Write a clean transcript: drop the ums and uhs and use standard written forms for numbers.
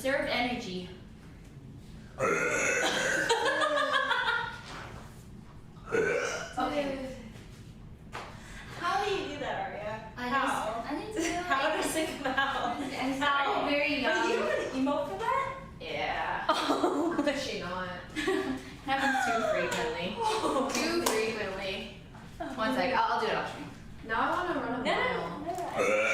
conserve energy. Okay. How do you do that, Aria? How? I didn't feel How does it come out? I'm still very young. But you have an emote for that? Yeah. Oh, does she not? Happens too frequently. Too frequently. One sec, I'll do it off stream. Now I want to run a mile. No.